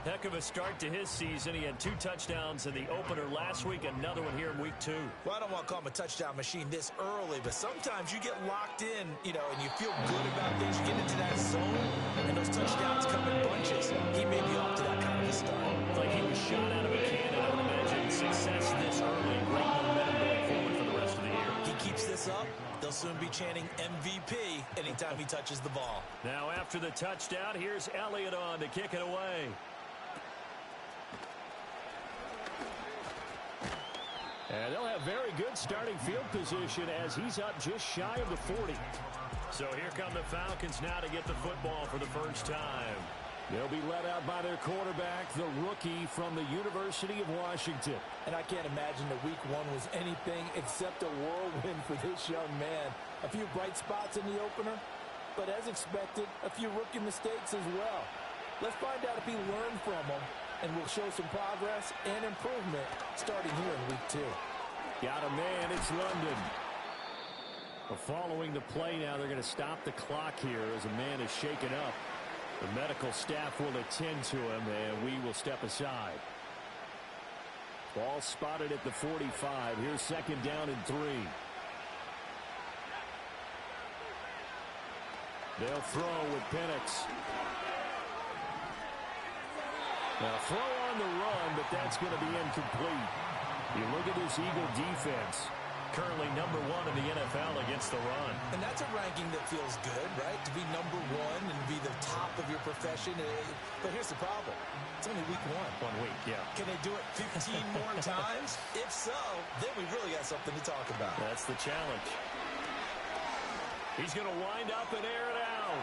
Heck of a start to his season. He had 2 touchdowns in the opener last week, another one here in week 2. Well, I don't want to call him a touchdown machine this early, but sometimes you get locked in, and you feel good about things. You get into that zone, and those touchdowns come in bunches. He may be off to that kind of a start. It's like he was shot out of a cannon. I would imagine success this early. Great momentum going forward for the rest of the year. He keeps this up, they'll soon be chanting MVP anytime he touches the ball. Now after the touchdown, here's Elliott on to kick it away. And they'll have very good starting field position as he's up just shy of the 40. So here come the Falcons now to get the football for the first time. They'll be led out by their quarterback, the rookie from the University of Washington. And I can't imagine that week 1 was anything except a whirlwind for this young man. A few bright spots in the opener, but as expected, a few rookie mistakes as well. Let's find out if he learned from them, and we'll show some progress and improvement starting here in week 2. Got a man, it's London. Well, following the play now, they're going to stop the clock here as a man is shaken up. The medical staff will attend to him, and we will step aside. Ball spotted at the 45. Here's second down and 3. They'll throw with Penix. Now throw on the run, but that's going to be incomplete. You look at this Eagle defense. Currently number 1 in the NFL against the run. And that's a ranking that feels good, right? To be number 1 and be the top of your profession. But here's the problem. It's only week 1. 1 week, yeah. Can they do it 15 more times? If so, then we really got something to talk about. That's the challenge. He's going to wind up and air it out.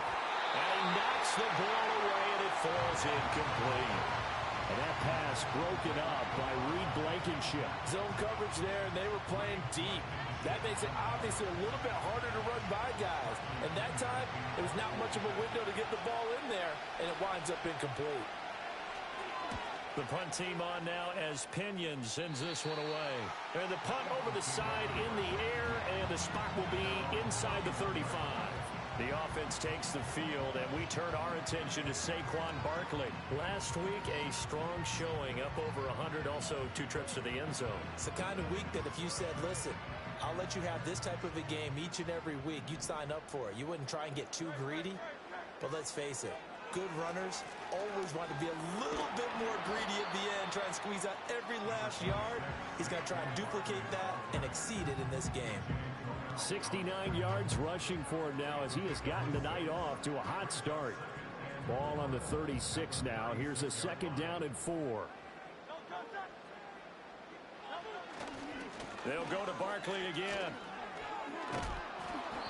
And he knocks the ball away, and it falls incomplete. And that pass broken up by Reed Blankenship. Zone coverage there, and they were playing deep. That makes it obviously a little bit harder to run by guys. And that time, it was not much of a window to get the ball in there, and it winds up incomplete. The punt team on now as Pinion sends this one away. And the punt over the side in the air, and the spot will be inside the 35. The offense takes the field, and we turn our attention to Saquon Barkley. Last week, a strong showing, up over 100, also 2 trips to the end zone. It's the kind of week that if you said, listen, I'll let you have this type of a game each and every week, you'd sign up for it. You wouldn't try and get too greedy. But let's face it, good runners always want to be a little bit more greedy at the end, try and squeeze out every last yard. He's going to try and duplicate that and exceed it in this game. 69 yards rushing for him now as he has gotten the night off to a hot start. Ball on the 36 now. Here's a second down and 4. They'll go to Barkley again.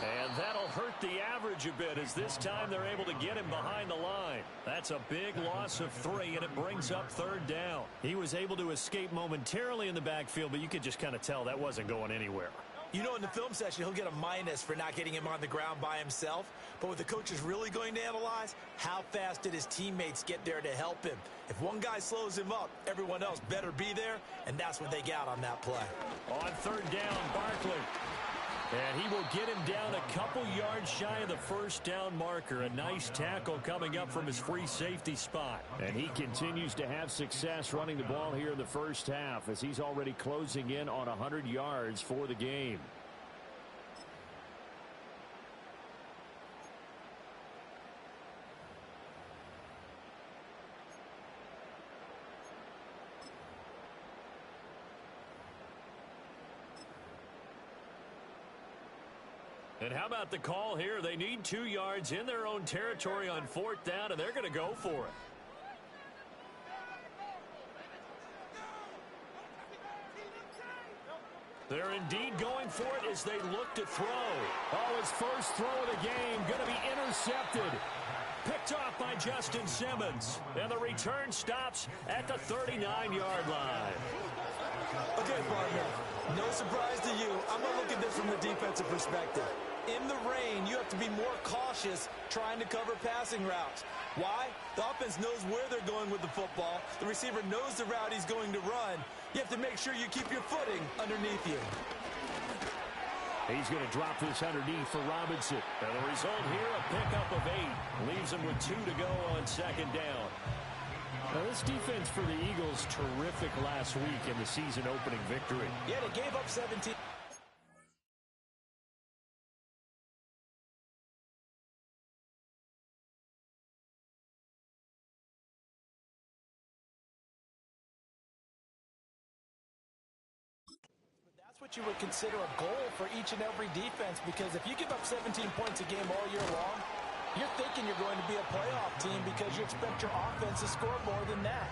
And that'll hurt the average a bit as this time they're able to get him behind the line. That's a big loss of 3, and it brings up third down. He was able to escape momentarily in the backfield, but you could just kind of tell that wasn't going anywhere. You know, in the film session, he'll get a minus for not getting him on the ground by himself. But what the coach is really going to analyze, how fast did his teammates get there to help him? If one guy slows him up, everyone else better be there, and that's what they got on that play. On third down, Barkley. And he will get him down a couple yards shy of the first down marker. A nice tackle coming up from his free safety spot. And he continues to have success running the ball here in the first half as he's already closing in on 100 yards for the game. And how about the call here? They need 2 yards in their own territory on fourth down, and they're going to go for it. They're indeed going for it as they look to throw. Oh, his first throw of the game going to be intercepted. Picked off by Justin Simmons. And the return stops at the 39-yard line. Okay, partner, no surprise to you. I'm going to look at this from the defensive perspective. In the rain, you have to be more cautious trying to cover passing routes. Why? The offense knows where they're going with the football. The receiver knows the route he's going to run. You have to make sure you keep your footing underneath you. He's going to drop this underneath for Robinson. And the result here, a pickup of 8. Leaves him with 2 to go on second down. Now, this defense for the Eagles, terrific last week in the season-opening victory. Yeah, they gave up 17. That's what you would consider a goal for each and every defense, because if you give up 17 points a game all year long, you're thinking you're going to be a playoff team because you expect your offense to score more than that.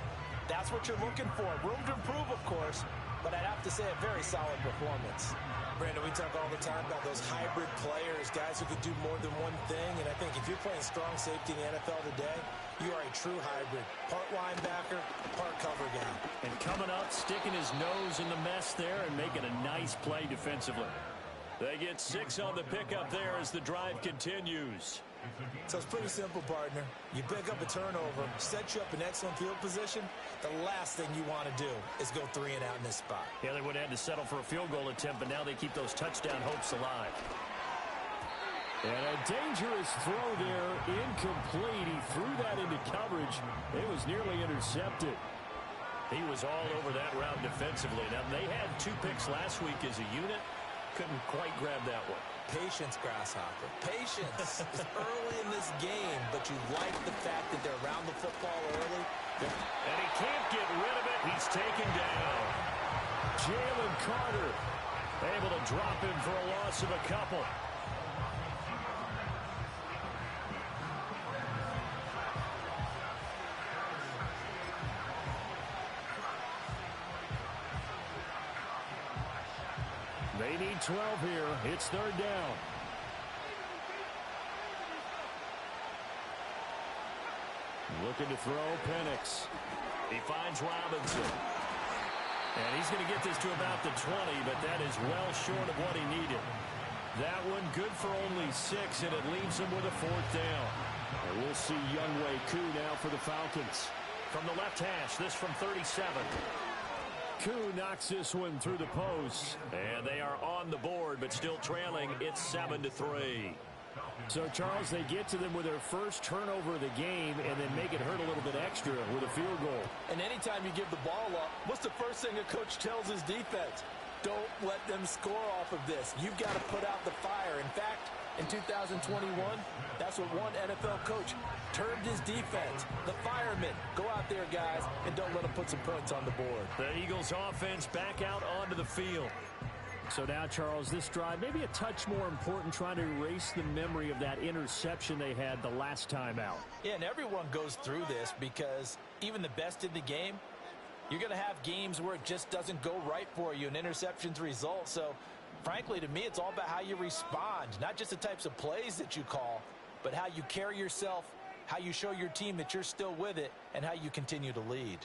That's what you're looking for. Room to improve, of course, but I'd have to say a very solid performance. Brandon, we talk all the time about those hybrid players, guys who could do more than one thing, and I think if you're playing strong safety in the NFL today, you are a true hybrid. Part linebacker, part cover guy. And coming up, sticking his nose in the mess there and making a nice play defensively. They get 6 on the pickup there as the drive continues. So it's pretty simple, partner. You pick up a turnover, set you up in excellent field position. The last thing you want to do is go 3 and out in this spot. Yeah, they would have had to settle for a field goal attempt, but now they keep those touchdown hopes alive. And a dangerous throw there, incomplete. He threw that into coverage. It was nearly intercepted. He was all over that route defensively. Now, they had 2 picks last week as a unit. Couldn't quite grab that one. Patience, Grasshopper. Patience is early in this game, but you like the fact that they're around the football early. And he can't get rid of it. He's taken down. Jalen Carter able to drop him for a loss of a couple. They need 12 here. It's 3rd down. Looking to throw Penix. He finds Robinson. And he's going to get this to about the 20, but that is well short of what he needed. That one good for only 6, and it leaves him with a 4th down. And we'll see Younghoe Koo now for the Falcons. From the left hash, this from 37. Koo knocks this one through the post, and they are on the board, but still trailing. It's 7-3. So, Charles, they get to them with their first turnover of the game and then make it hurt a little bit extra with a field goal. And anytime you give the ball up, what's the first thing a coach tells his defense? Don't let them score off of this. You've got to put out the fire. In fact, in 2021, that's what one NFL coach termed his defense. The firemen. Go out there, guys, and don't let them put some points on the board. The Eagles offense back out onto the field. So now, Charles, this drive maybe a touch more important, trying to erase the memory of that interception they had the last time out. Yeah, and everyone goes through this because even the best in the game, you're going to have games where it just doesn't go right for you and interceptions result. So, frankly, to me, it's all about how you respond, not just the types of plays that you call, but how you carry yourself, how you show your team that you're still with it, and how you continue to lead.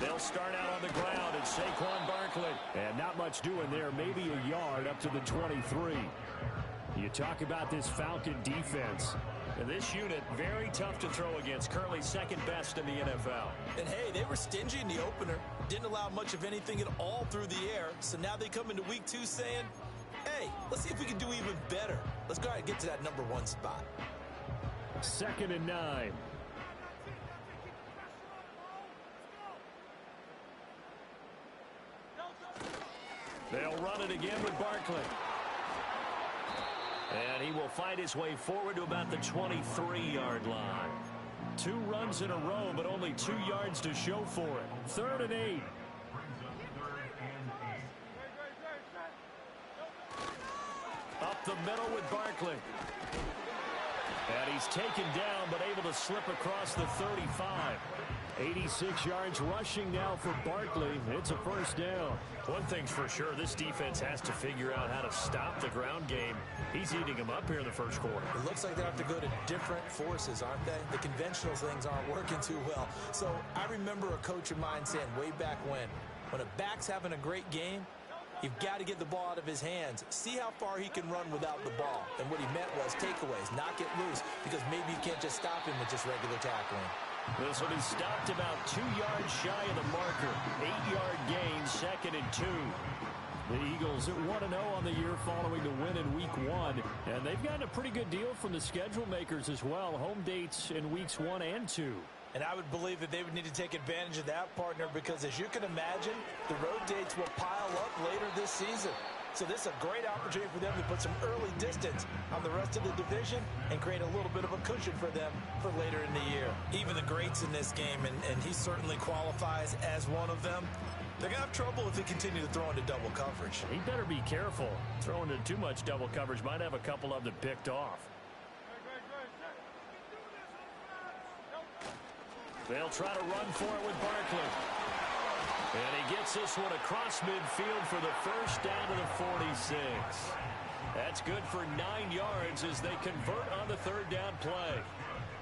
They'll start out on the ground at Saquon Barkley. And not much doing there, maybe a yard up to the 23. You talk about this Falcon defense. And this unit, very tough to throw against, currently 2nd best in the NFL. And, hey, they were stingy in the opener, didn't allow much of anything at all through the air. So now they come into week 2 saying, hey, let's see if we can do even better. Let's go ahead and get to that number 1 spot. 2nd and 9. They'll run it again with Barkley. And he will find his way forward to about the 23-yard line. 2 runs in a row, but only 2 yards to show for it. 3rd and 8. Up the middle with Barkley. And he's taken down, but able to slip across the 35. 86 yards rushing now for Barkley. It's a 1st down. One thing's for sure, this defense has to figure out how to stop the ground game. He's eating them up here in the 1st quarter. It looks like they have to go to different forces, aren't they? The conventional things aren't working too well. So I remember a coach of mine saying way back when a back's having a great game, you've got to get the ball out of his hands. See how far he can run without the ball. And what he meant was takeaways, knock it loose, because maybe you can't just stop him with just regular tackling. This will be stopped about 2 yards shy of the marker. 8-yard gain, 2nd and 2. The Eagles at 1-0 on the year following the win in Week 1. And they've gotten a pretty good deal from the schedule makers as well. Home dates in Weeks 1 and 2. And I would believe that they would need to take advantage of that, partner, because as you can imagine, the road dates will pile up later this season. So this is a great opportunity for them to put some early distance on the rest of the division and create a little bit of a cushion for them for later in the year. Even the greats in this game, and he certainly qualifies as one of them, they're going to have trouble if they continue to throw into double coverage. He better be careful. Throwing into too much double coverage might have a couple of them picked off. They'll try to run for it with Barkley. And he gets this one across midfield for the first down to the 46. That's good for 9 yards as they convert on the third down play.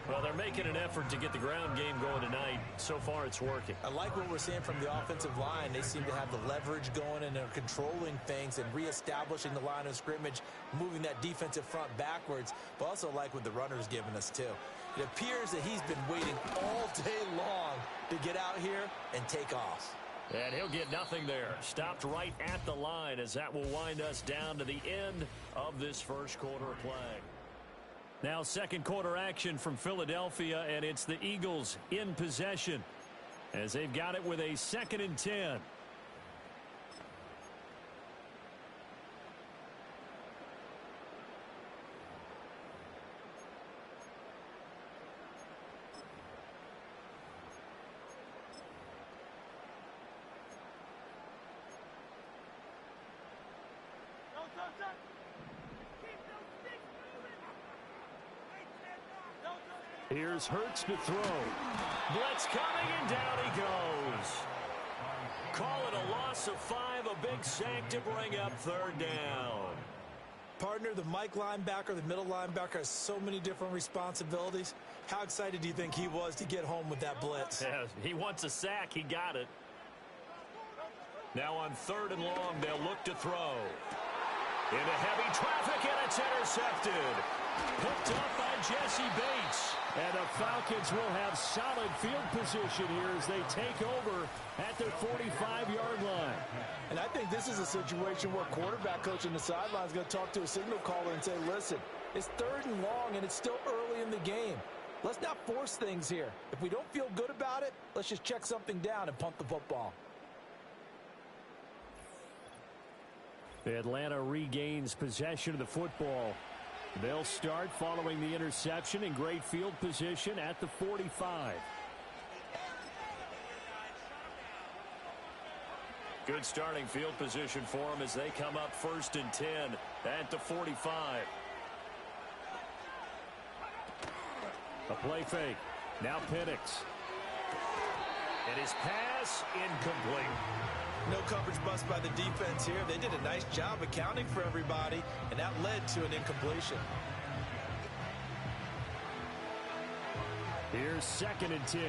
Well, they're making an effort to get the ground game going tonight. So far, it's working. I like what we're seeing from the offensive line. They seem to have the leverage going, and they're controlling things and reestablishing the line of scrimmage, moving that defensive front backwards. But also like what the runner's giving us, too. It appears that he's been waiting all day long to get out here and take off. And he'll get nothing there. Stopped right at the line as that will wind us down to the end of this first quarter of play. Now second quarter action from Philadelphia, and it's the Eagles in possession as they've got it with a 2nd and 10. Here's Hurts to throw. Blitz coming, and down he goes. Call it a loss of 5, a big sack to bring up third down. Partner, the Mike linebacker, the middle linebacker has so many different responsibilities. How excited do you think he was to get home with that blitz? Yeah, he wants a sack. He got it. Now on 3rd and long, they'll look to throw. Into heavy traffic, and it's intercepted. Picked up by Jesse Bates. And the Falcons will have solid field position here as they take over at their 45-yard line. And I think this is a situation where quarterback coach on the sideline is going to talk to a signal caller and say, listen, it's 3rd and long, and it's still early in the game. Let's not force things here. If we don't feel good about it, let's just check something down and punt the football. Atlanta regains possession of the football. They'll start following the interception in great field position at the 45. Good starting field position for them as they come up 1st and 10 at the 45. A play fake. Now Penix. And his pass incomplete. No coverage bust by the defense here. They did a nice job accounting for everybody, and that led to an incompletion. Here's 2nd and 10.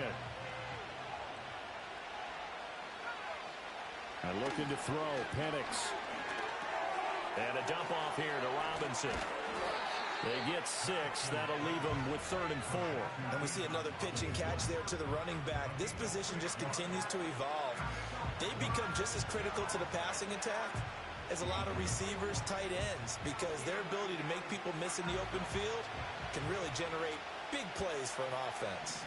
And looking to throw, Penix. And a dump off here to Robinson. They get 6. That'll leave them with 3rd and 4. And we see another pitch and catch there to the running back. This position just continues to evolve. They become just as critical to the passing attack as a lot of receivers, tight ends, because their ability to make people miss in the open field can really generate big plays for an offense.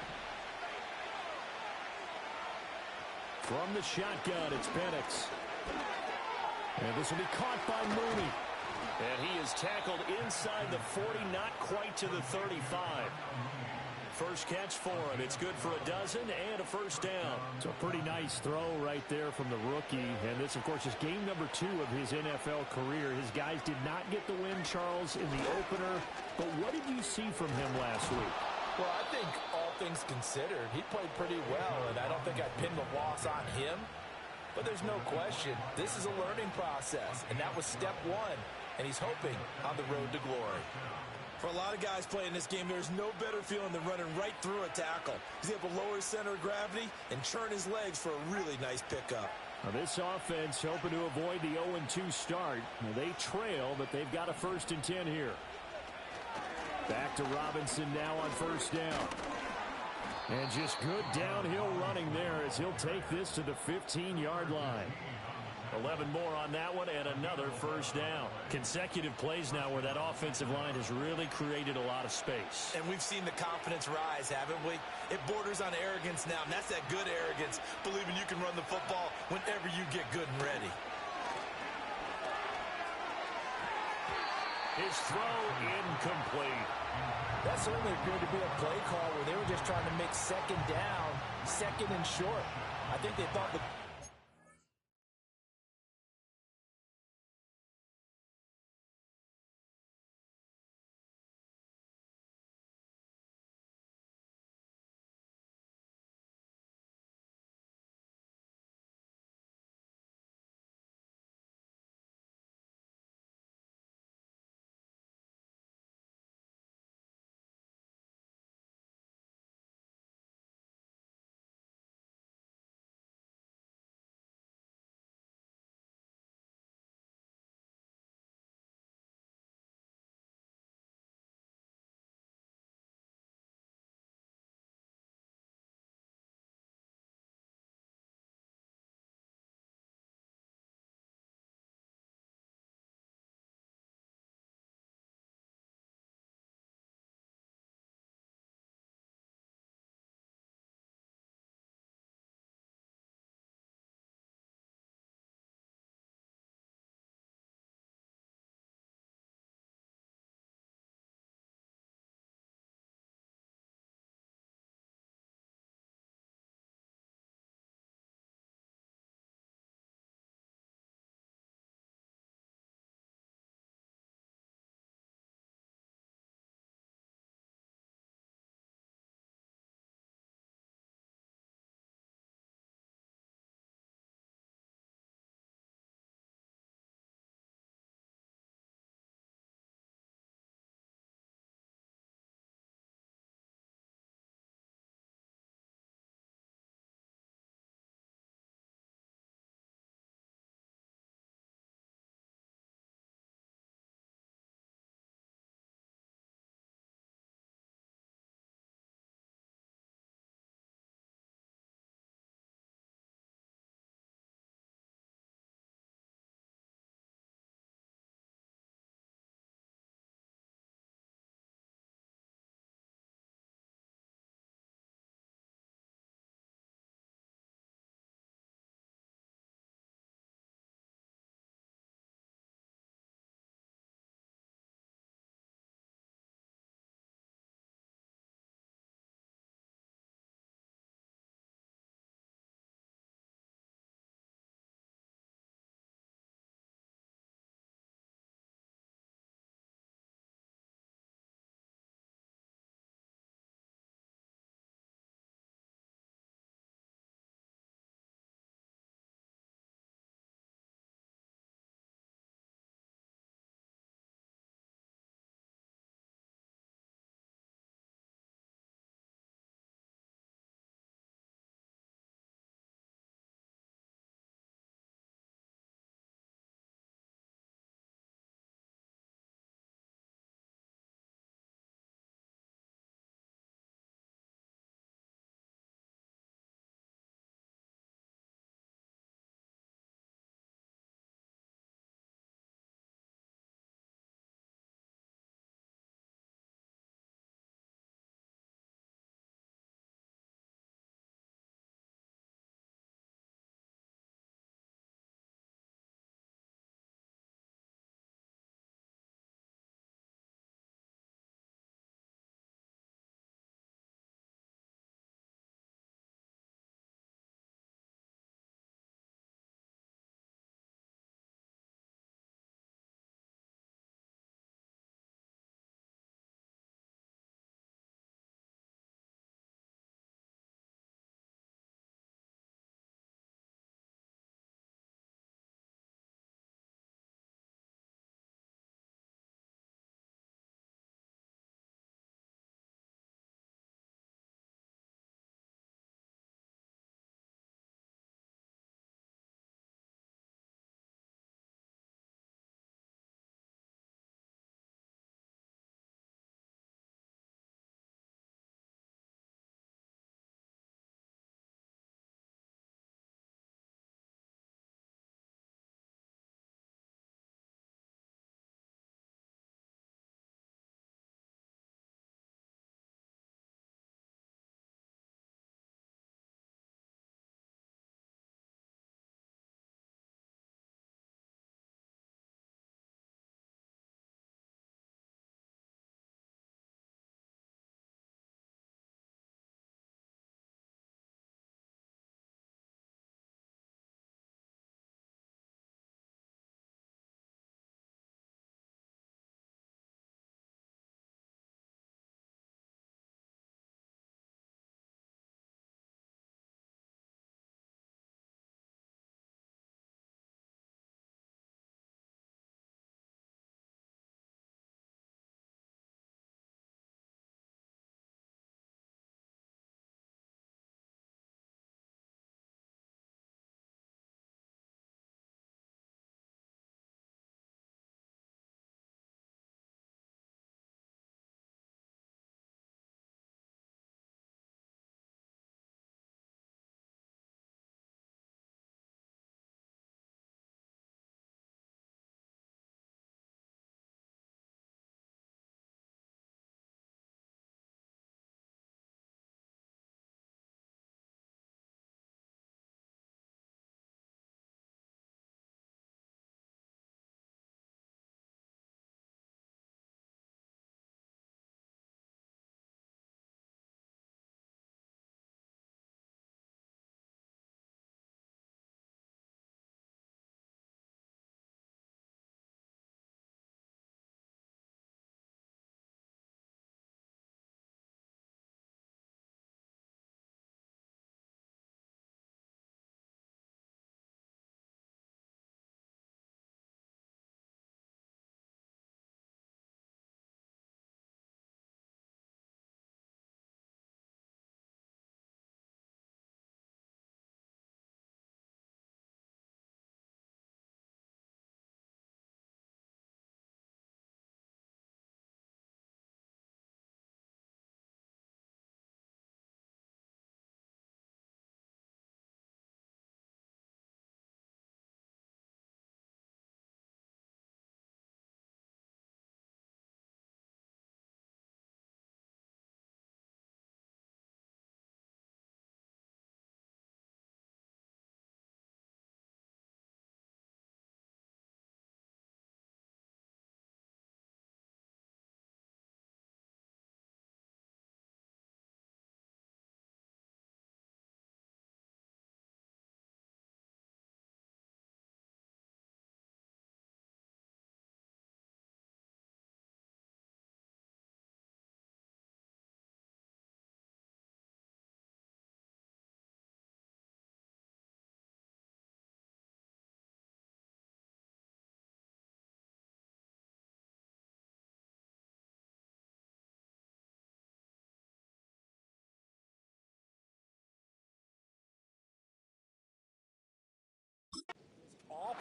From the shotgun, it's Penix. And this will be caught by Mooney. And he is tackled inside the 40, not quite to the 35. First catch for him. It's good for a dozen and a first down. So a pretty nice throw right there from the rookie. And this, of course, is game number 2 of his NFL career. His guys did not get the win, Charles, in the opener. But what did you see from him last week? Well, I think all things considered, he played pretty well, and I don't think I'd pin the loss on him. But there's no question, this is a learning process, and that was step 1, and he's hoping on the road to glory. For a lot of guys playing this game, there's no better feeling than running right through a tackle. He's able to lower his center of gravity and churn his legs for a really nice pickup. Now this offense hoping to avoid the 0-2 start. Now they trail, but they've got a 1st and 10 here. Back to Robinson now on 1st down. And just good downhill running there as he'll take this to the 15-yard line. 11 more on that one and another first down. Consecutive plays now where that offensive line has really created a lot of space. And we've seen the confidence rise, haven't we? It borders on arrogance now, and that's that good arrogance, believing you can run the football whenever you get good and ready. His throw incomplete. That certainly appeared to be a play call where they were just trying to make second down, second and short. I think they thought the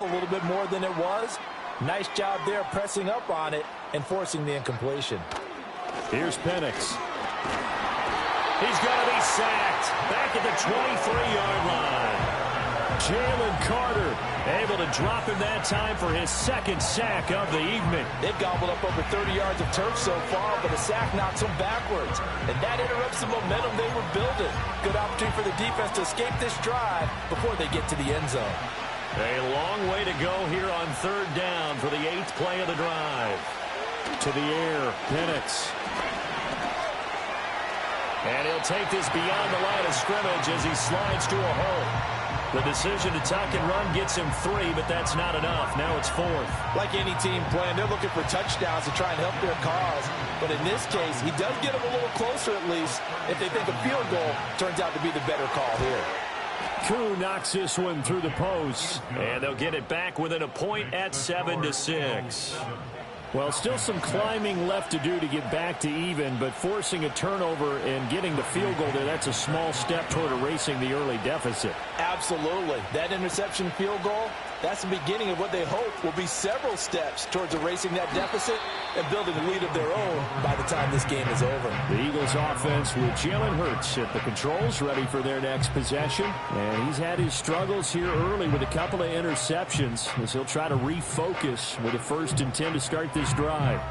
a little bit more than it was. Nice job there pressing up on it and forcing the incompletion. Here's Penix. He's going to be sacked back at the 23-yard line. Jalen Carter able to drop him that time for his second sack of the evening. They've gobbled up over 30 yards of turf so far, but a sack knocks them backwards. And that interrupts the momentum they were building. Good opportunity for the defense to escape this drive before they get to the end zone. A long way to go here on third down for the 8th play of the drive. To the air, Penix. And he'll take this beyond the line of scrimmage as he slides to a hole. The decision to tuck and run gets him 3, but that's not enough. Now it's 4th. Like any team playing, they're looking for touchdowns to try and help their cause. But in this case, he does get them a little closer at least. If they think a field goal turns out to be the better call here. Koo knocks this one through the post. And they'll get it back within a point at 7-6. Well, still some climbing left to do to get back to even, but forcing a turnover and getting the field goal there, that's a small step toward erasing the early deficit. Absolutely. That interception field goal, that's the beginning of what they hope will be several steps towards erasing that deficit and building a lead of their own by the time this game is over. The Eagles offense with Jalen Hurts at the controls, ready for their next possession. And he's had his struggles here early with a couple of interceptions as he'll try to refocus with a 1st and 10 to start this drive.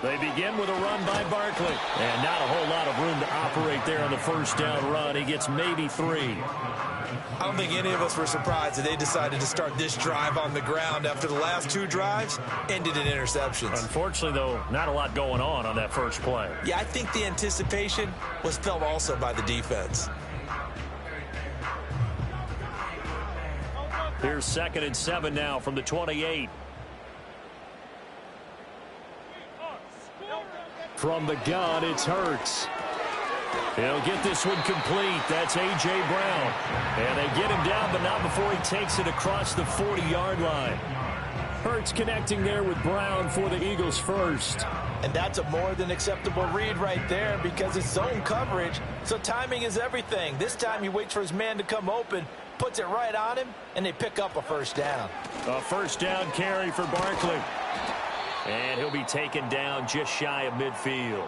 They begin with a run by Barkley. And not a whole lot of room to operate there on the 1st down run. He gets maybe 3. I don't think any of us were surprised that they decided to start this drive on the ground after the last 2 drives ended in interceptions. Unfortunately, though, not a lot going on that first play. Yeah, I think the anticipation was felt also by the defense. Here's 2nd and 7 now from the 28. From the gun, it's Hurts. He'll get this one complete. That's A.J. Brown. And they get him down, but not before he takes it across the 40-yard line. Hurts connecting there with Brown for the Eagles first. And that's a more than acceptable read right there because it's zone coverage, so timing is everything. This time he waits for his man to come open, puts it right on him, and they pick up a 1st down. A 1st down carry for Barkley. And he'll be taken down just shy of midfield.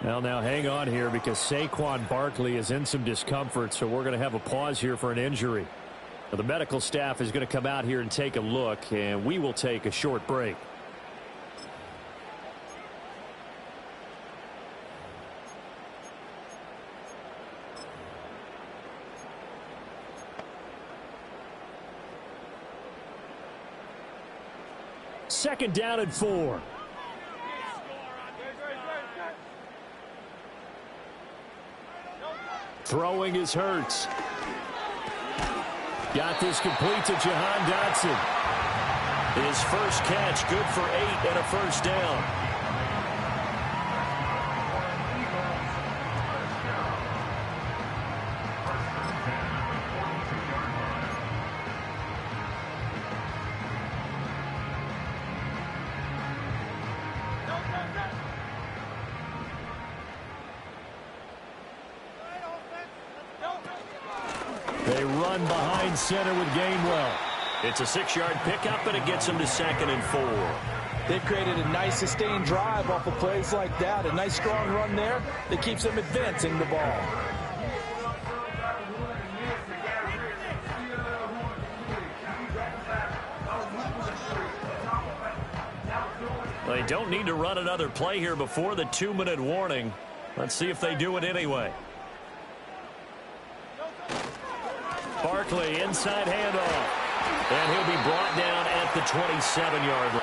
Well, now hang on here because Saquon Barkley is in some discomfort, so we're going to have a pause here for an injury. Well, the medical staff is going to come out here and take a look, and we will take a short break. Second down and 4. Throwing is Hurts. Got this complete to Jahan Dotson. His first catch, good for 8 and a 1st down. They run behind center with Gainwell. It's a 6-yard pickup, and it gets them to 2nd and 4. They've created a nice sustained drive off of plays like that. A nice strong run there that keeps them advancing the ball. They don't need to run another play here before the 2-minute warning. Let's see if they do it anyway. Barkley, inside handoff. And he'll be brought down at the 27-yard line.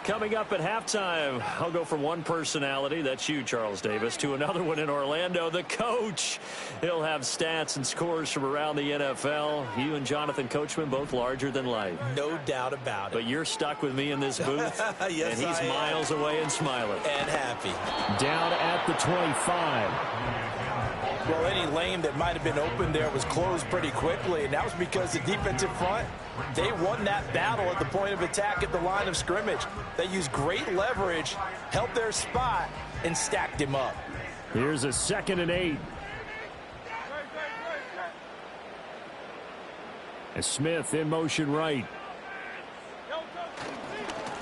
Coming up at halftime, I'll go from one personality, that's you, Charles Davis, to another one in Orlando, the coach. He'll have stats and scores from around the NFL. You and Jonathan Coachman, both larger than life. No doubt about it. But you're stuck with me in this booth, yes, and he's miles away and smiling. And happy. Down at the 25. Well, any lane that might have been open there was closed pretty quickly, and that was because the defensive front, they won that battle at the point of attack at the line of scrimmage. They used great leverage, held their spot, and stacked him up. Here's a 2nd and 8. And Smith in motion right.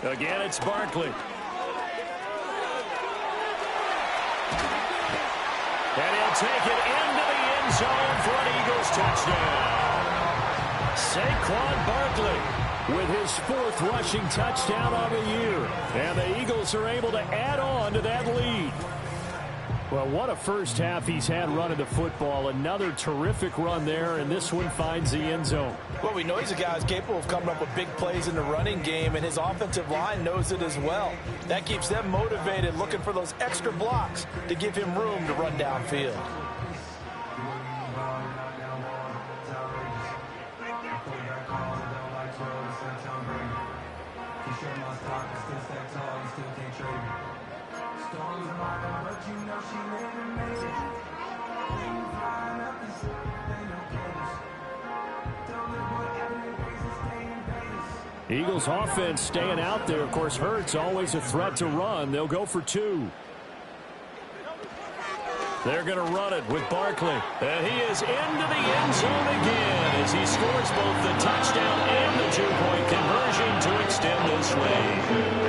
Again, it's Barkley. And he'll take it into the end zone for an Eagles touchdown. Saquon Barkley with his 4th rushing touchdown of the year. And the Eagles are able to add on to that lead. Well, what a first half he's had running the football. Another terrific run there, and this one finds the end zone. Well, we know he's a guy who's capable of coming up with big plays in the running game, and his offensive line knows it as well. That keeps them motivated, looking for those extra blocks to give him room to run downfield. Eagles offense staying out there. Of course, Hurts always a threat to run. They'll go for 2. They're going to run it with Barkley. And he is into the end zone again as he scores both the touchdown and the 2-point conversion to extend this lead.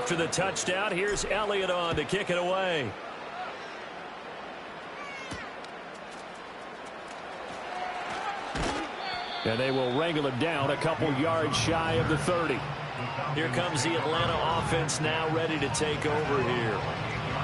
After the touchdown, here's Elliott on to kick it away. And they will wrangle it down a couple yards shy of the 30. Here comes the Atlanta offense now ready to take over here.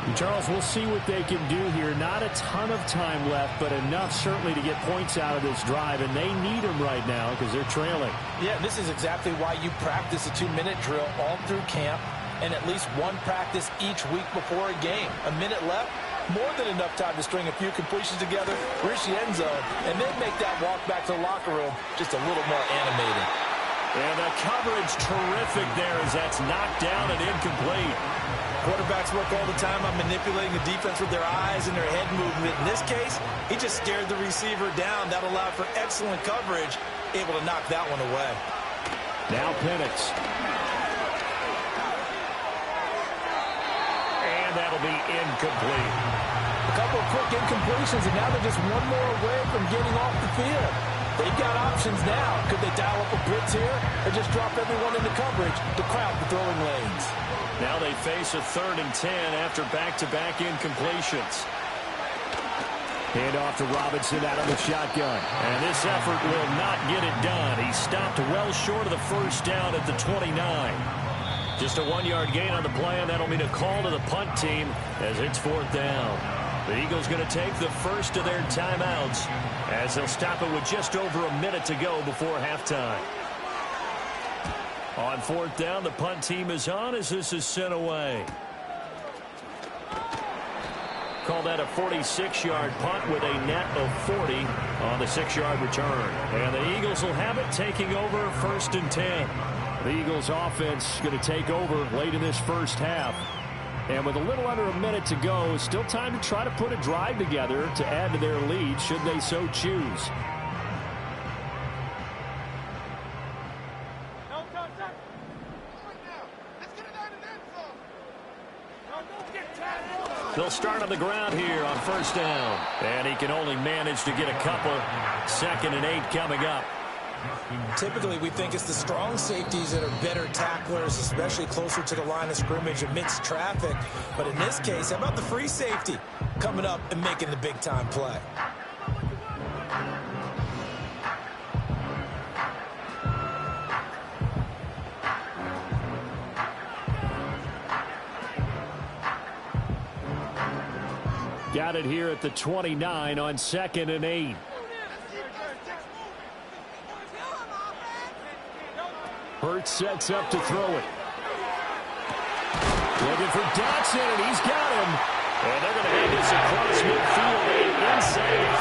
And Charles, we'll see what they can do here. Not a ton of time left, but enough certainly to get points out of this drive, and they need them right now because they're trailing. Yeah, this is exactly why you practice a 2-minute drill all through camp, and at least one practice each week before a game. A minute left, more than enough time to string a few completions together, reach the end zone, and then make that walk back to the locker room just a little more animated. And the coverage terrific there as that's knocked down and incomplete. Quarterbacks work all the time on manipulating the defense with their eyes and their head movement. In this case, he just stared the receiver down. That allowed for excellent coverage, able to knock that one away. Now Penix. And that'll be incomplete. A couple of quick incompletions, and now they're just one more away from getting off the field. They've got options now. Could they dial up a blitz here or just drop everyone into coverage to crowd the throwing lanes? Now they face a 3rd and 10 after back-to-back incompletions. Hand off to Robinson out of the shotgun. And this effort will not get it done. He stopped well short of the first down at the 29. Just a 1-yard gain on the play, and that'll mean a call to the punt team as it's 4th down. The Eagles going to take the first of their timeouts as they'll stop it with just over a minute to go before halftime. On 4th down, the punt team is on as this is sent away. Call that a 46-yard punt with a net of 40 on the 6-yard return. And the Eagles will have it taking over 1st and 10. The Eagles offense going to take over late in this first half. And with a little under a minute to go, still time to try to put a drive together to add to their lead should they so choose. They'll start on the ground here on 1st down. And he can only manage to get a couple. 2nd and 8 coming up. Typically, we think it's the strong safeties that are better tacklers, especially closer to the line of scrimmage amidst traffic. But in this case, how about the free safety coming up and making the big-time play? Got it here at the 29 on 2nd and 8. Hurts sets up to throw it. Looking for Dotson, and he's got him. And they're going to hand this across midfield and inside the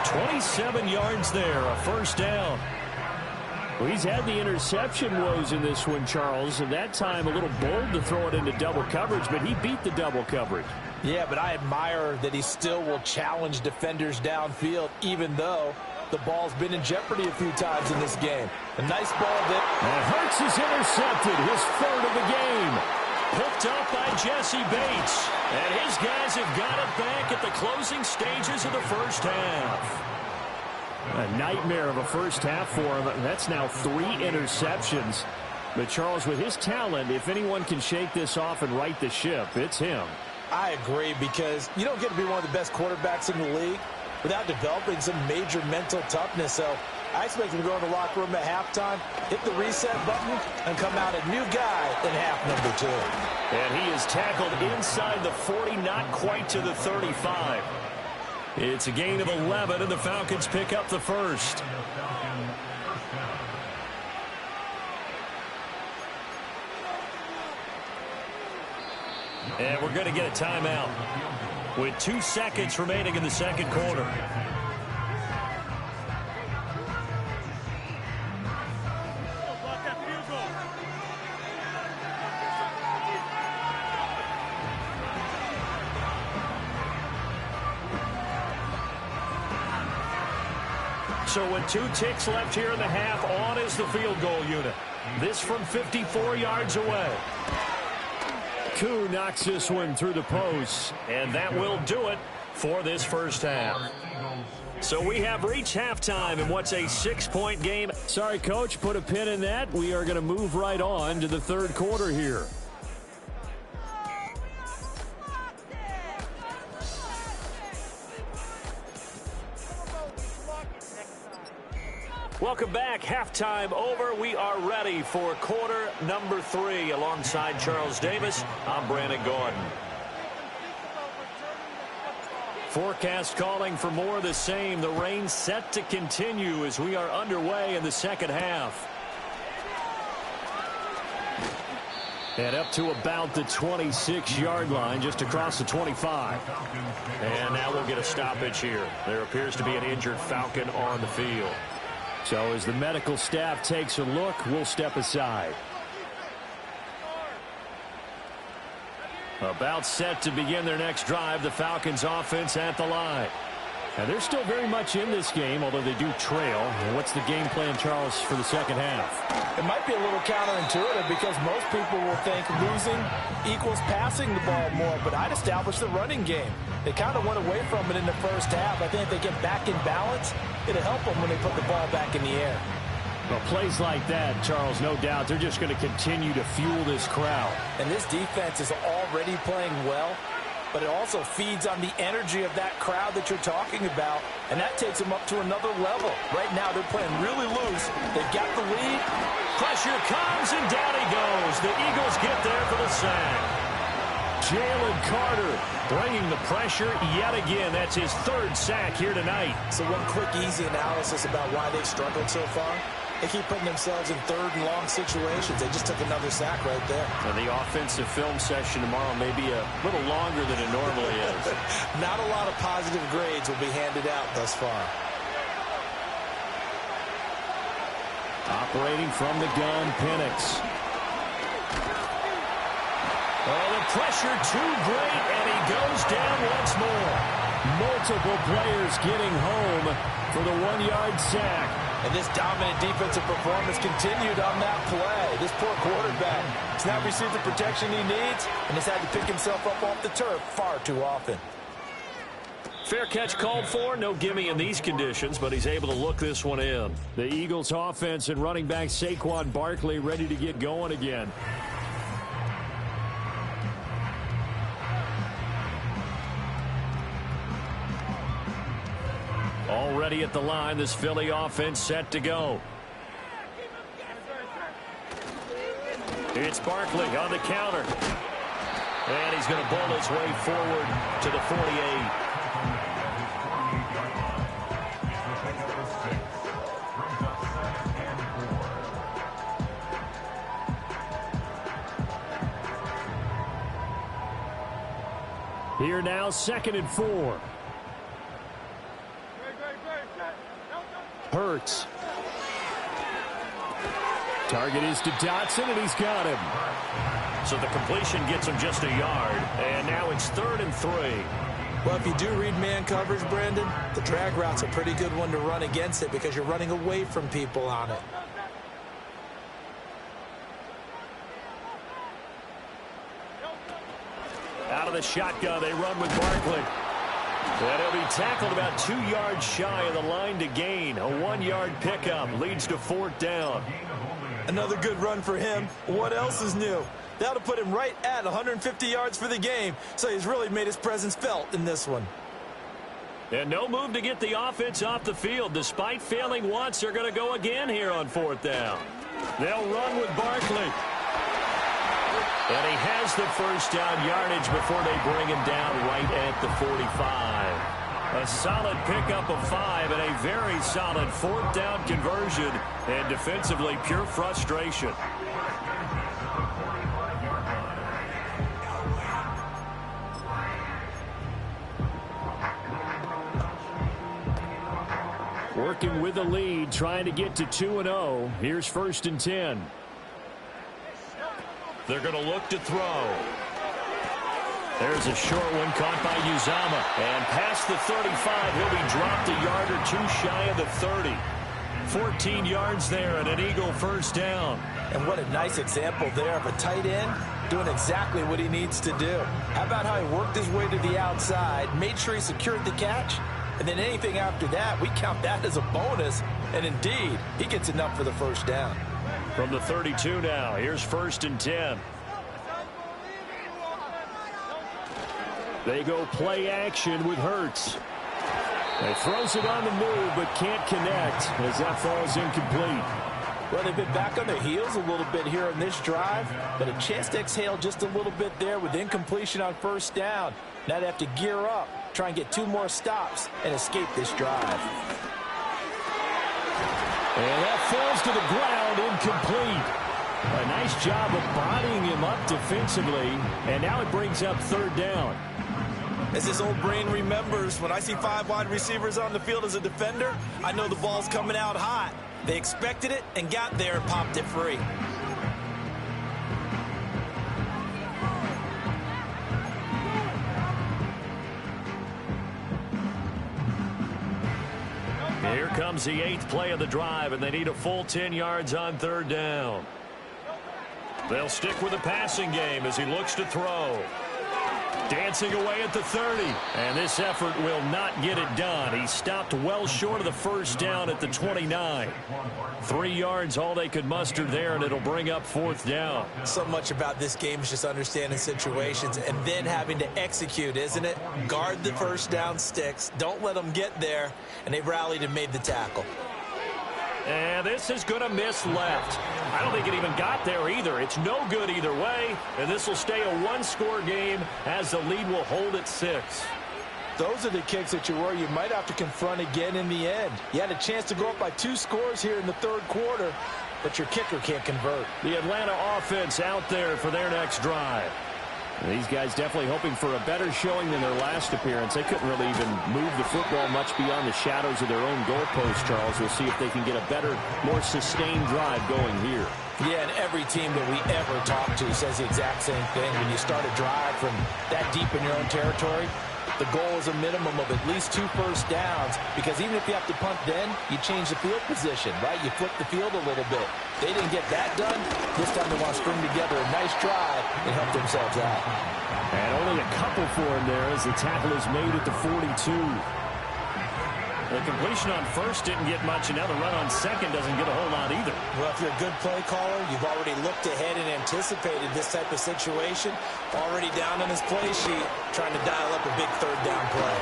45. 27 yards there, a first down. Well, he's had the interception woes in this one, Charles, and that time a little bold to throw it into double coverage, but he beat the double coverage. Yeah, but I admire that he still will challenge defenders downfield, even though the ball's been in jeopardy a few times in this game. A nice ball there. And Hurts is intercepted, his third of the game. Picked up by Jesse Bates. And his guys have got it back at the closing stages of the first half. A nightmare of a first half for him. That's now 3 interceptions. But, Charles, with his talent, if anyone can shake this off and right the ship, it's him. I agree, because you don't get to be one of the best quarterbacks in the league without developing some major mental toughness. So I expect him to go in the locker room at halftime, hit the reset button, and come out a new guy in half number 2. And he is tackled inside the 40, not quite to the 35. It's a gain of 11, and the Falcons pick up the first. And we're going to get a timeout with 2 seconds remaining in the second quarter. So with 2 ticks left here in the half, on is the field goal unit. This from 54 yards away. Koo knocks this one through the post, and that will do it for this first half. So we have reached halftime in what's a 6-point game. Sorry, Coach, put a pin in that. We are going to move right on to the third quarter here. Welcome back. Halftime over. We are ready for quarter number 3. Alongside Charles Davis, I'm Brandon Gordon. Forecast calling for more of the same. The rain set to continue as we are underway in the second half. And up to about the 26-yard line, just across the 25. And now we'll get a stoppage here. There appears to be an injured Falcon on the field. So as the medical staff takes a look, we'll step aside. About set to begin their next drive, the Falcons offense at the line. And they're still very much in this game, although they do trail. And what's the game plan, Charles, for the second half? It might be a little counterintuitive because most people will think losing equals passing the ball more, but I'd establish the running game. They kind of went away from it in the first half. I think if they get back in balance, it'll help them when they put the ball back in the air. Well, plays like that, Charles, no doubt, they're just going to continue to fuel this crowd. And this defense is already playing well, but it also feeds on the energy of that crowd that you're talking about, and that takes them up to another level. Right now, they're playing really loose. They've got the lead. Pressure comes, and down he goes. The Eagles get there for the sack. Jalen Carter bringing the pressure yet again. That's his 3rd sack here tonight. So one quick, easy analysis about why they've struggled so far. They keep putting themselves in 3rd and long situations. They just took another sack right there. And the offensive film session tomorrow may be a little longer than it normally is. Not a lot of positive grades will be handed out thus far. Operating from the gun, Penix. Oh, the pressure too great, and he goes down once more. Multiple players getting home for the 1-yard sack. And this dominant defensive performance continued on that play. This poor quarterback has not received the protection he needs and has had to pick himself up off the turf far too often. Fair catch called for. No gimme in these conditions, but he's able to look this one in. The Eagles offense and running back Saquon Barkley ready to get going again. Already at the line, this Philly offense set to go. It's Barkley on the counter. And he's going to bowl his way forward to the 48. Here now, 2nd and 4. Hurts. Target is to Dotson, and he's got him. So the completion gets him just a yard. And now it's 3rd and 3. Well, if you do read man coverage, Brandon, the drag route's a pretty good one to run against it because you're running away from people on it. Out of the shotgun, they run with Barkley. And he'll be tackled about 2 yards shy of the line to gain. A 1-yard pickup leads to 4th down. Another good run for him. What else is new? That'll put him right at 150 yards for the game, so he's really made his presence felt in this one. And no move to get the offense off the field. Despite failing once, they're going to go again here on 4th down. They'll run with Barkley. And he has the 1st down yardage before they bring him down right at the 45. A solid pickup of 5 and a very solid 4th down conversion. And defensively, pure frustration. Working with the lead, trying to get to 2-0. Here's 1st and 10. They're going to look to throw. There's a short one caught by Uzama. And past the 35, he'll be dropped a yard or 2 shy of the 30. 14 yards there and an Eagle 1st down. And what a nice example there of a tight end doing exactly what he needs to do. How about how he worked his way to the outside, made sure he secured the catch, and then anything after that, we count that as a bonus. And indeed, he gets enough for the 1st down. From the 32 now, here's 1st and 10. They go play action with Hurts. He throws it on the move, but can't connect as that falls incomplete. Well, they've been back on their heels a little bit here on this drive, but a chance to exhale just a little bit there with incompletion on 1st down. Now they have to gear up, try and get 2 more stops, and escape this drive. And that falls to the ground, incomplete. A nice job of bodying him up defensively, and now it brings up 3rd down. As his old brain remembers, when I see 5 wide receivers on the field as a defender, I know the ball's coming out hot. They expected it and got there and popped it free. Here comes the 8th play of the drive, and they need a full 10 yards on 3rd down. They'll stick with the passing game as he looks to throw. Dancing away at the 30, and this effort will not get it done. He stopped well short of the 1st down at the 29. 3 yards, all they could muster there, and it'll bring up 4th down. So much about this game is just understanding situations and then having to execute, isn't it? Guard the 1st down sticks. Don't let them get there, and they've rallied and made the tackle. And this is going to miss left. I don't think it even got there either. It's no good either way, and this will stay a 1-score game as the lead will hold at 6. Those are the kicks that you worry you might have to confront again in the end. You had a chance to go up by 2 scores here in the 3rd quarter, but your kicker can't convert. The Atlanta offense out there for their next drive. These guys definitely hoping for a better showing than their last appearance. They couldn't really even move the football much beyond the shadows of their own goalpost, Charles. We'll see if they can get a better, more sustained drive going here. Yeah, and every team that we ever talk to says the exact same thing. When you start a drive from that deep in your own territory, the goal is a minimum of at least 2 first downs, because even if you have to punt then, you change the field position, right? You flip the field a little bit. They didn't get that done. This time they want to string together a nice drive and help themselves out. And only a couple for him there as the tackle is made at the 42. The completion on first didn't get much, and now the run on second doesn't get a whole lot either. Well, if you're a good play caller, you've already looked ahead and anticipated this type of situation. Already down on his play sheet, trying to dial up a big 3rd down play.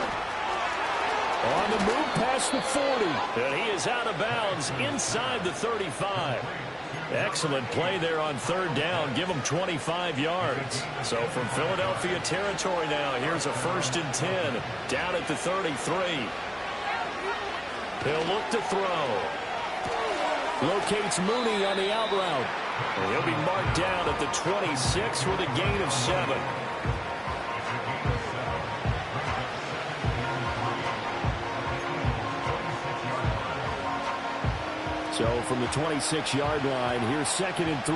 On the move past the 40, and he is out of bounds inside the 35. Excellent play there on third down. Give them 25 yards. So from Philadelphia territory now, here's a 1st and 10 down at the 33. He'll look to throw. Locates Mooney on the out route. And he'll be marked down at the 26 with a gain of 7. So from the 26-yard line, here's 2nd and 3.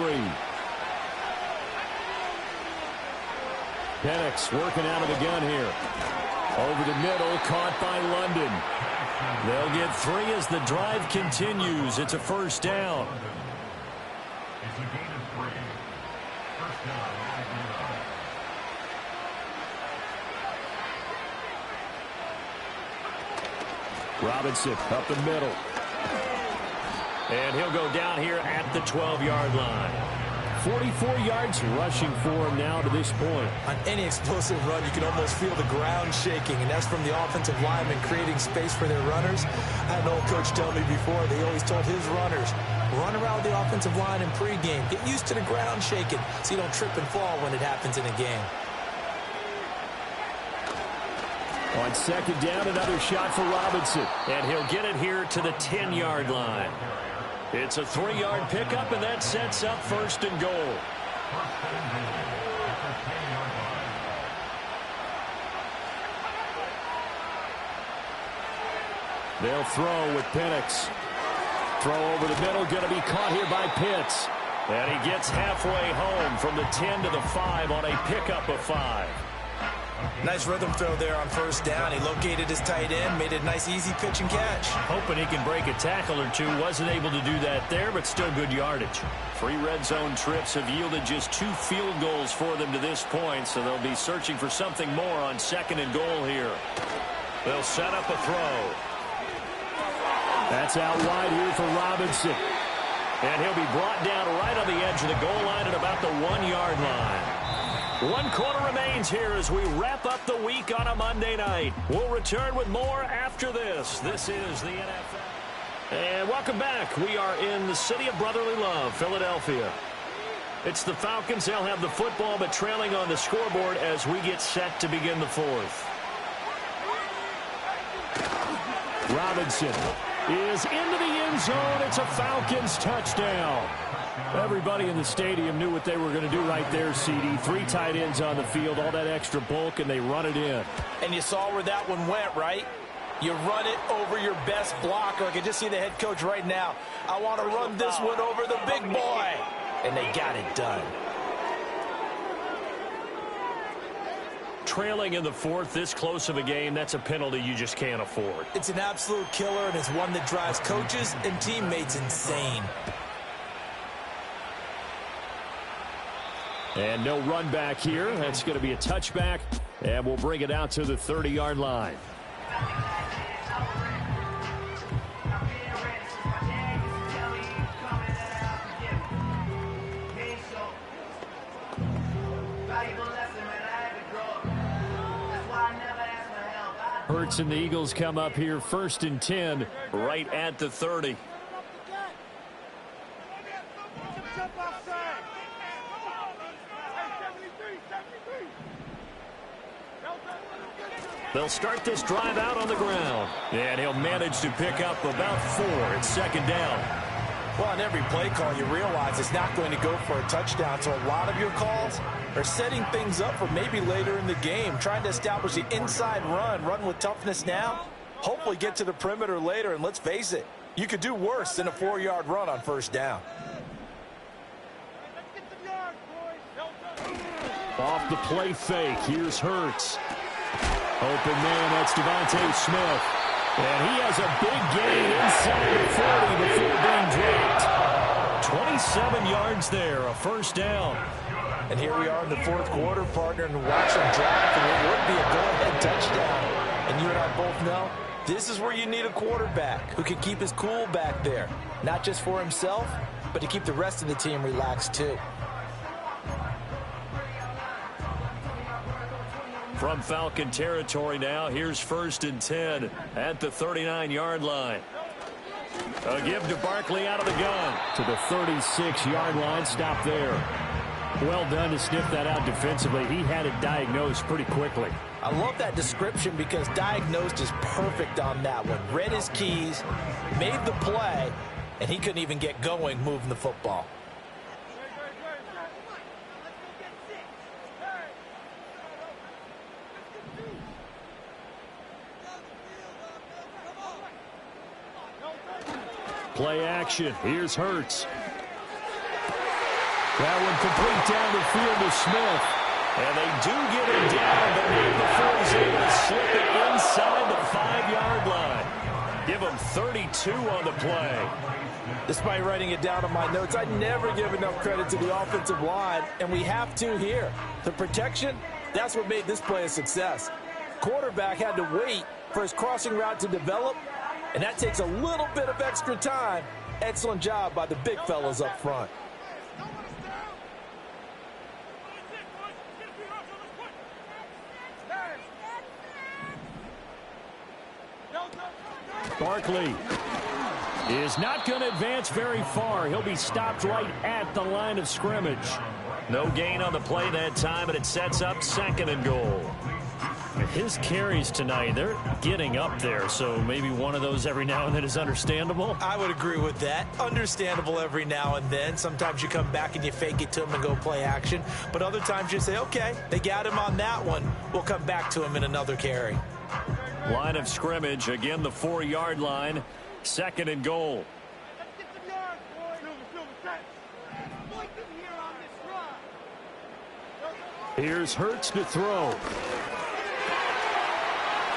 Penix working out of the gun here. Over the middle, caught by London. They'll get 3 as the drive continues. It's a 1st down. Robinson up the middle. And he'll go down here at the 12-yard line. 44 yards rushing for him now to this point. On any explosive run, you can almost feel the ground shaking, and that's from the offensive linemen creating space for their runners. I had an old coach tell me before, they always told his runners, run around the offensive line in pregame. Get used to the ground shaking so you don't trip and fall when it happens in a game. On 2nd down, another shot for Robinson. And he'll get it here to the 10-yard line. It's a 3-yard pickup, and that sets up 1st and goal. They'll throw with Penix. Throw over the middle, going to be caught here by Pitts. And he gets halfway home from the 10 to the 5 on a pickup of 5. Nice rhythm throw there on 1st down. He located his tight end, made a nice easy pitch and catch. Hoping he can break a tackle or two. Wasn't able to do that there, but still good yardage. 3 red zone trips have yielded just 2 field goals for them to this point, so they'll be searching for something more on 2nd and goal here. They'll set up a throw. That's out wide here for Robinson. And he'll be brought down right on the edge of the goal line at about the 1-yard line. 1 quarter remains here as we wrap up the week on a Monday night. We'll return with more after this. This is the NFL. And welcome back. We are in the city of brotherly love, Philadelphia. It's the Falcons. They'll have the football, but trailing on the scoreboard as we get set to begin the 4th. Robinson is into the end zone. It's a Falcons touchdown. Everybody in the stadium knew what they were going to do right there, CD. 3 tight ends on the field, all that extra bulk, and they run it in. And you saw where that one went, right? You run it over your best blocker. I can just see the head coach right now. I want to run this one over the big boy. And they got it done. Trailing in the 4th, this close of a game, that's a penalty you just can't afford. It's an absolute killer, and it's one that drives coaches and teammates insane. And no run back here. That's going to be a touchback, and we'll bring it out to the 30-yard line. Hurts and the Eagles come up here 1st and 10 right at the 30. They'll start this drive out on the ground. And he'll manage to pick up about 4 at 2nd down. Well, on every play call, you realize it's not going to go for a touchdown. So a lot of your calls are setting things up for maybe later in the game, trying to establish the inside run with toughness now, hopefully get to the perimeter later. And let's face it, you could do worse than a 4-yard run on 1st down. Off the play fake, here's Hurts. Open man, that's Devontae Smith. And he has a big gain inside the 40 before being dropped. 27 yards there, a 1st down. And here we are in the 4th quarter, partner, and watch him drop, and it would be a go-ahead touchdown. And you and I both know, this is where you need a quarterback who can keep his cool back there. Not just for himself, but to keep the rest of the team relaxed too. From Falcon territory now, here's 1st and 10 at the 39-yard line. A give to Barkley out of the gun. To the 36-yard line. Stop there. Well done to sniff that out defensively. He had it diagnosed pretty quickly. I love that description because diagnosed is perfect on that one. Read his keys, made the play, and he couldn't even get going moving the football. Play action. Here's Hurts. That one complete down the field to Smith. And they do get him down, but not before he's able to slip it inside the 5-yard line. Give him 32 on the play. Despite writing it down on my notes, I never give enough credit to the offensive line, and we have to here. The protection, that's what made this play a success. Quarterback had to wait for his crossing route to develop, and that takes a little bit of extra time. Excellent job by the big fellas up front. Barkley is not going to advance very far. He'll be stopped right at the line of scrimmage. No gain on the play that time, and it sets up 2nd and goal. His carries tonight, they're getting up there, so maybe one of those every now and then is understandable. I would agree with that. Understandable every now and then. Sometimes you come back and you fake it to him and go play action. But other times you say, okay, they got him on that one. We'll come back to him in another carry. Line of scrimmage, again the 4-yard line, 2nd and goal. Here's Hurts to throw.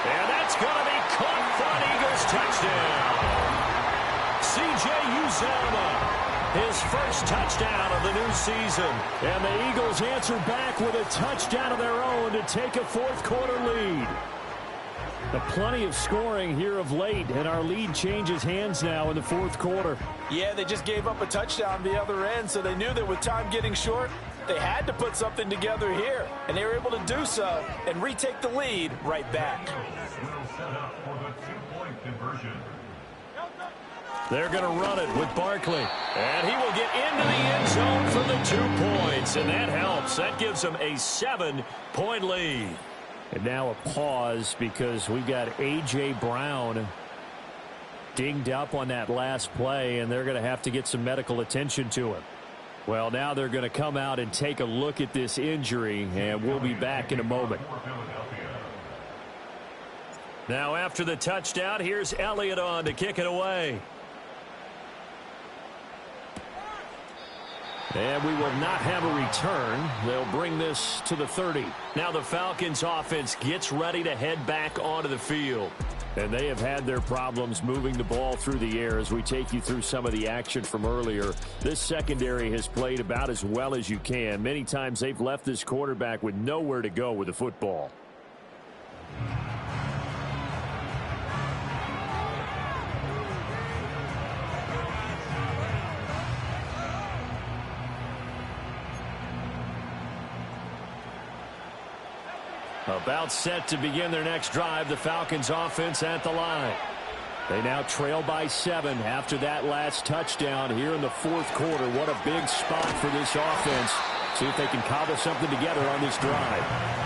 And that's going to be caught for an Eagles touchdown. C.J. Uzomah, his first touchdown of the new season. And the Eagles answer back with a touchdown of their own to take a 4th-quarter lead. Plenty of scoring here of late, and our lead changes hands now in the 4th quarter. Yeah, they just gave up a touchdown the other end, so they knew that with time getting short, they had to put something together here, and they were able to do so and retake the lead right back. They're going to run it with Barkley. And he will get into the end zone for the 2 points, and that helps. That gives him a 7-point lead. And now a pause because we've got A.J. Brown dinged up on that last play, and they're going to have to get some medical attention to him. Well, now they're going to come out and take a look at this injury, and we'll be back in a moment. Now after the touchdown, here's Elliott on to kick it away. And we will not have a return. They'll bring this to the 30. Now the Falcons offense gets ready to head back onto the field. And they have had their problems moving the ball through the air as we take you through some of the action from earlier. This secondary has played about as well as you can. Many times they've left this quarterback with nowhere to go with the football. About set to begin their next drive, the Falcons offense at the line. They now trail by 7 after that last touchdown here in the 4th quarter. What a big spot for this offense. See if they can cobble something together on this drive.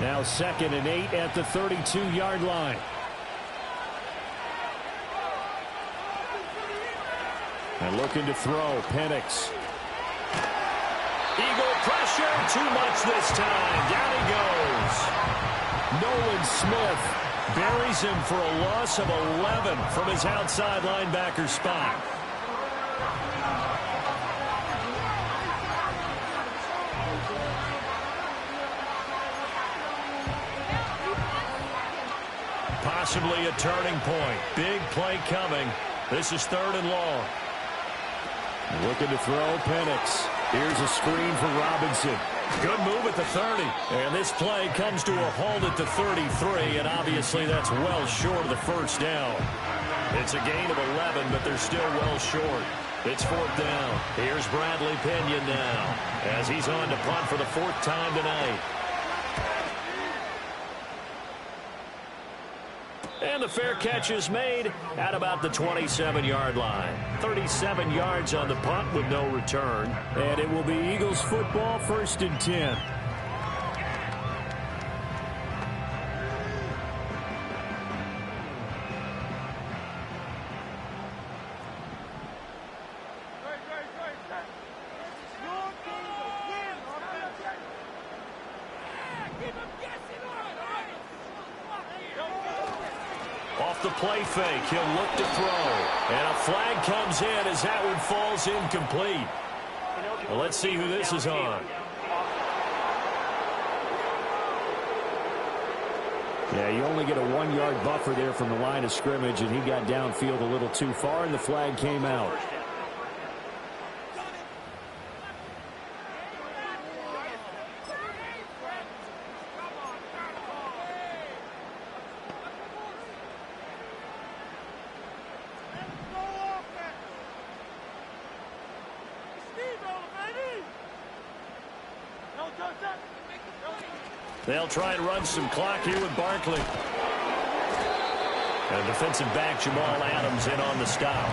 Now 2nd and 8 at the 32-yard line. And looking to throw, Penix. Eagle pressure, too much this time. Down he goes. Nolan Smith buries him for a loss of 11 from his outside linebacker spot. Possibly a turning point. Big play coming. This is 3rd and long. Looking to throw, Penix. Here's a screen for Robinson. Good move at the 30. And this play comes to a halt at the 33, and obviously that's well short of the first down. It's a gain of 11, but they're still well short. It's fourth down. Here's Bradley Pinion now as he's on to punt for the fourth time tonight. And the fair catch is made at about the 27-yard line. 37 yards on the punt with no return. And it will be Eagles football, 1st and 10. Off the play fake, he'll look to throw. And a flag comes in as that one falls incomplete. Well, let's see who this is on. Yeah, you only get a 1-yard buffer there from the line of scrimmage, and he got downfield a little too far, and the flag came out. They'll try and run some clock here with Barkley. And defensive back Jamal Adams in on the stop.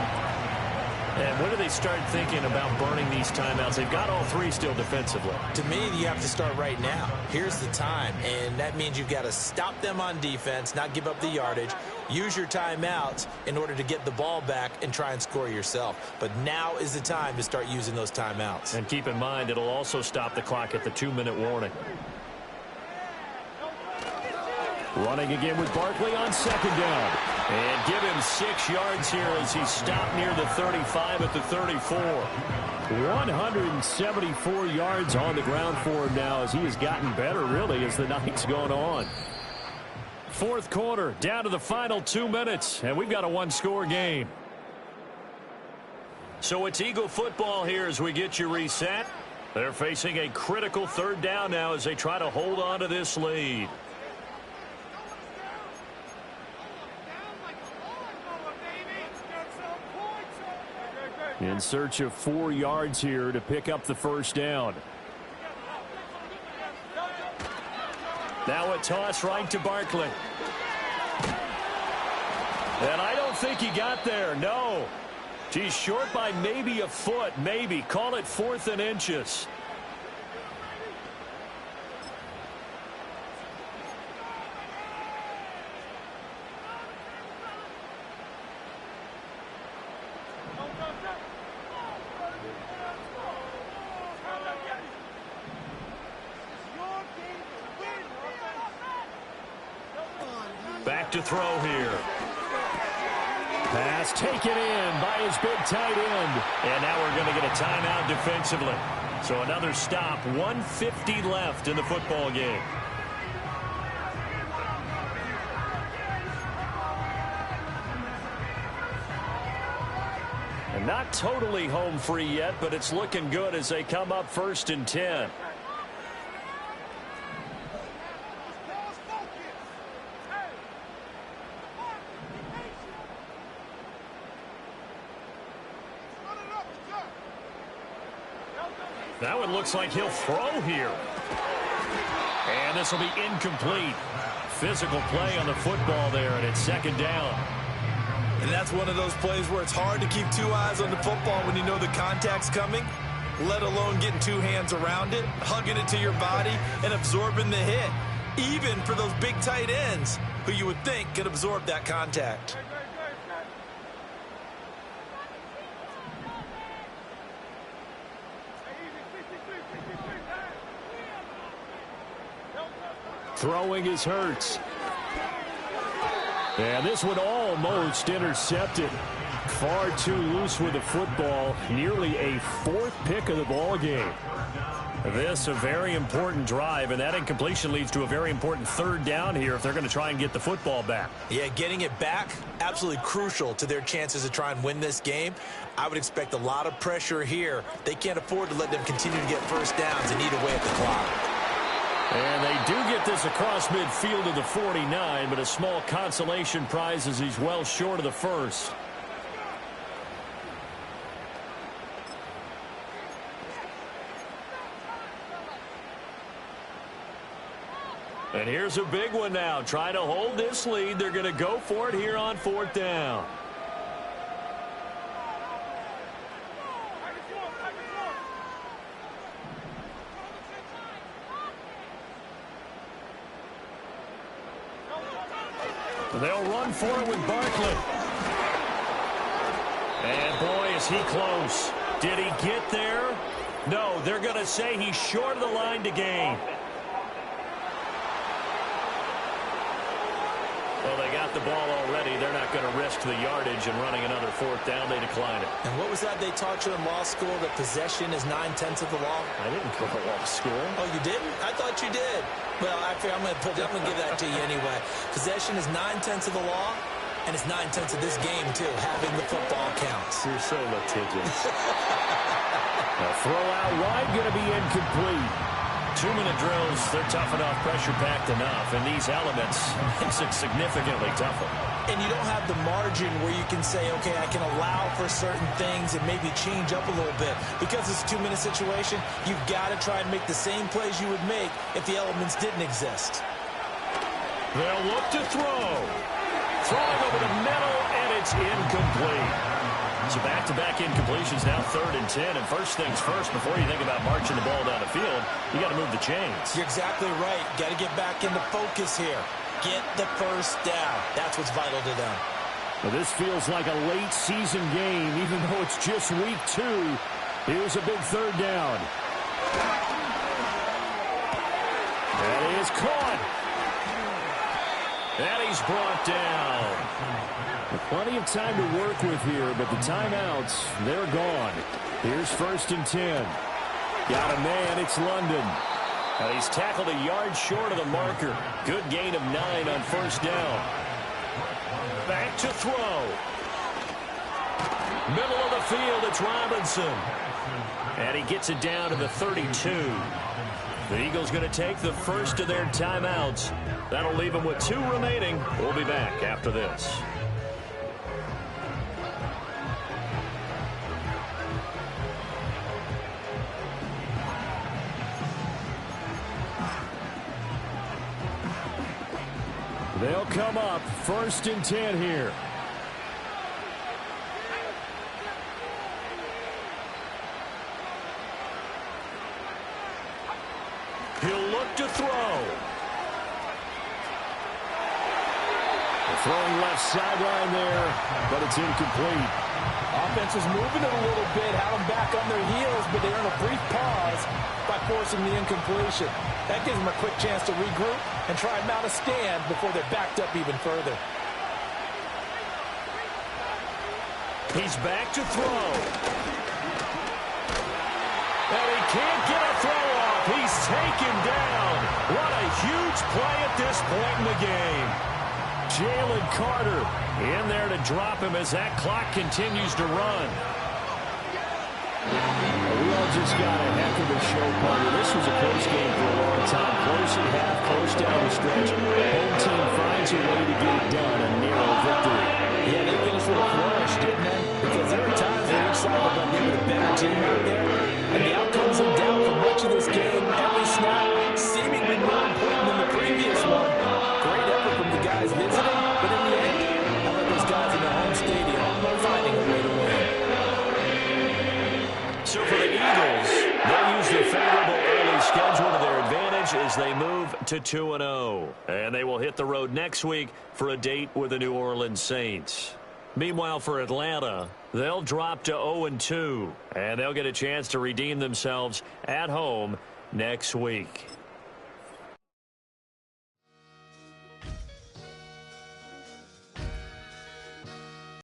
And when do they start thinking about burning these timeouts? They've got all three still defensively. To me, you have to start right now. Here's the time, and that means you've got to stop them on defense, not give up the yardage, use your timeouts in order to get the ball back and try and score yourself. But now is the time to start using those timeouts. And keep in mind, it'll also stop the clock at the 2-minute warning. Running again with Barkley on 2nd down. And give him 6 yards here as he's stopped near the 35 at the 34. 174 yards on the ground for him now as he has gotten better, really, as the night's gone on. Fourth quarter, down to the final 2 minutes, and we've got a one-score game. So it's Eagle football here as we get you reset. They're facing a critical 3rd down now as they try to hold on to this lead. In search of 4 yards here to pick up the 1st down. Now a toss right to Barkley. And I don't think he got there, no. He's short by maybe a foot, maybe. Call it 4th and inches. Back to throw here. Pass taken in by his big tight end. And now we're going to get a timeout defensively. So another stop, 1:50 left in the football game. And not totally home free yet, but it's looking good as they come up 1st and 10. That one looks like he'll throw here. And this will be incomplete. Physical play on the football there, and it's 2nd down. And that's one of those plays where it's hard to keep 2 eyes on the football when you know the contact's coming, let alone getting 2 hands around it, hugging it to your body, and absorbing the hit, even for those big tight ends who you would think could absorb that contact. Throwing is Hurts. And this one almost intercepted. Far too loose with the football. Nearly a 4th pick of the ball game. This a very important drive, and that incompletion leads to a very important 3rd down here if they're going to try and get the football back. Yeah, getting it back, absolutely crucial to their chances to try and win this game. I would expect a lot of pressure here. They can't afford to let them continue to get 1st downs and eat away at the clock. And they do get this across midfield of the 49, but a small consolation prize as he's well short of the 1st. And here's a big one now. Trying to hold this lead. They're going to go for it here on 4th down. They'll run for it with Barkley. And boy, is he close. Did he get there? No, they're going to say he's short of the line to gain. Well, they got the ball already. They're not going to risk the yardage and running another 4th down. They decline it. And what was that they taught you in law school, that possession is 9/10 of the law? I didn't go to law school. Oh, you didn't? I thought you did. Well, actually, I'm going to give that to you anyway. Possession is 9/10 of the law, and it's 9/10 of this game, too. Having the football counts. You're so litigious. A throw out wide, going to be incomplete. 2-minute drills, they're tough enough, pressure-packed enough, and these elements makes it significantly tougher. And you don't have the margin where you can say, okay, I can allow for certain things and maybe change up a little bit. Because it's a 2-minute situation, you've got to try and make the same plays you would make if the elements didn't exist. They'll look to throw. Throwing over the middle, and it's incomplete. So back-to-back incompletions, now 3rd and 10. And first things first, before you think about marching the ball down the field, you got to move the chains. You're exactly right. Got to get back into focus here. Get the first down. That's what's vital to them. Well, this feels like a late-season game, even though it's just week 2. Here's a big 3rd down. That is caught. And he's brought down. Plenty of time to work with here, but the timeouts, they're gone. Here's 1st and 10. Got a man, it's London. He's tackled a yard short of the marker. Good gain of 9 on 1st down. Back to throw. Middle of the field, it's Robinson. And he gets it down to the 32. The Eagles going to take the first of their timeouts. That'll leave them with 2 remaining. We'll be back after this. They'll come up 1st and 10 here. He'll look to throw. Throwing left sideline there, but it's incomplete. Offense is moving it a little bit, have them back on their heels, but they earn a brief pause by forcing the incompletion. That gives them a quick chance to regroup and try and mount a stand before they're backed up even further. He's back to throw. And he can't get a throw off. He's taken down. What a huge play at this point in the game. Jalen Carter in there to drop him as that clock continues to run. We all just got a heck of a show, partner. This was a close game for a long time. Close at half, close down the stretch. Home team finds a way to get it done. A narrow victory. Yeah, they finished with a flourish, didn't they? Because there are times where each side will be with a better team out there. And the outcome's in doubt for much of this game. Every snap seemingly more important than the previous one. Great effort from the guys visiting, but in the end, how about those guys in their home stadium finding a way to win? So for the Eagles, they'll use their favorable early schedule to their advantage as they move to 2-0. And they will hit the road next week for a date with the New Orleans Saints. Meanwhile, for Atlanta, they'll drop to 0-2. And they'll get a chance to redeem themselves at home next week.